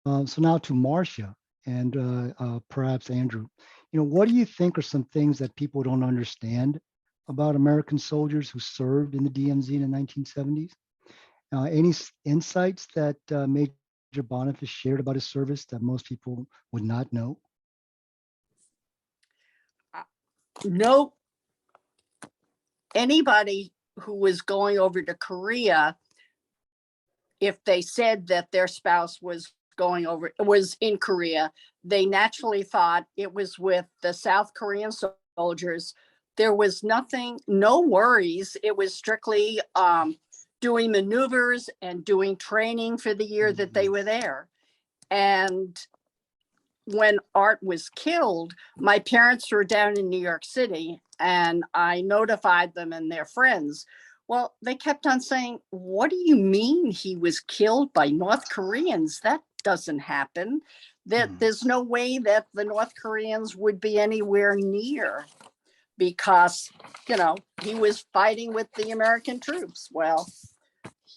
So now to Marcia and perhaps Andrew. What do you think are some things that people don't understand about American soldiers who served in the DMZ in the 1970s? Any insights that Major Bonifas shared about his service that most people would not know? No. Anybody who was going over to Korea, if they said that their spouse was in Korea, they naturally thought it was with the South Korean soldiers. There was no worries. It was strictly doing maneuvers and doing training for the year that they were there. And when Art was killed, my parents were down in New York City, and I notified them and their friends. Well, they kept on saying, "What do you mean he was killed by North Koreans? That doesn't happen. There's no way that the North Koreans would be anywhere near, because, he was fighting with the American troops." Well,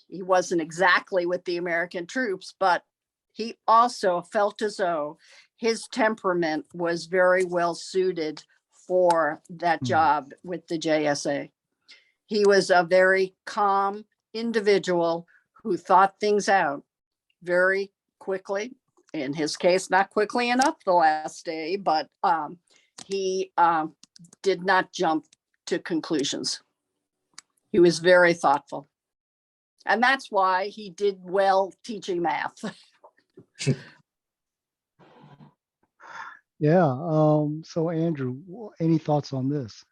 he wasn't exactly with the American troops, but he also felt as though his temperament was very well suited for that job with the JSA. He was a very calm individual who thought things out very quickly. In his case, not quickly enough the last day, but he did not jump to conclusions. He was very thoughtful. And that's why he did well teaching math. Yeah. So Andrew, any thoughts on this?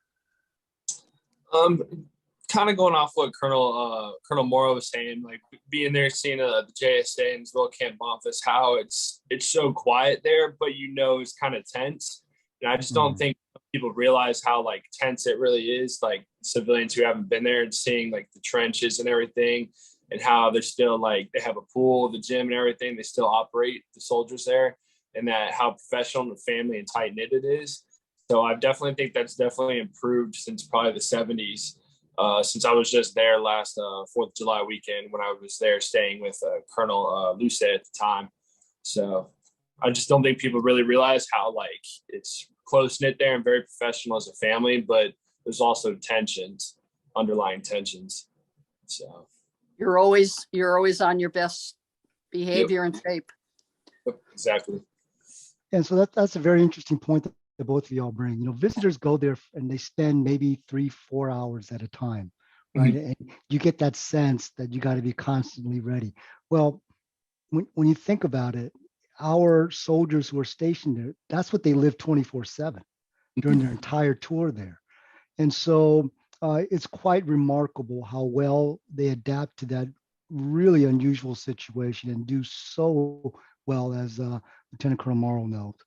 Kind of going off what Colonel Morrow was saying, like being there, seeing the JSA and as well Camp Bonfas, how it's so quiet there, but it's kind of tense. And I just don't think people realize how like tense it really is. Like civilians who haven't been there and seeing like the trenches and everything, and how they're still like they have a pool, the gym, and everything. They still operate the soldiers there, and that how professional and family and tight knit it is. So I definitely think that's definitely improved since probably the 70s. Since I was just there last 4th of July weekend when I was there staying with Colonel Luce at the time. So I just don't think people really realize how like it's close knit there and very professional as a family, but there's also underlying tensions. So you're always on your best behavior and shape. Yep, exactly. And so that's a very interesting point that both of y'all bring. Visitors go there and they spend maybe 3-4 hours at a time, right? And you get that sense that you got to be constantly ready. Well, when you think about it, our soldiers who are stationed there, that's what they live 24/7 during their entire tour there. And so it's quite remarkable how well they adapt to that really unusual situation and do so well, as Lieutenant Colonel Morrow notes.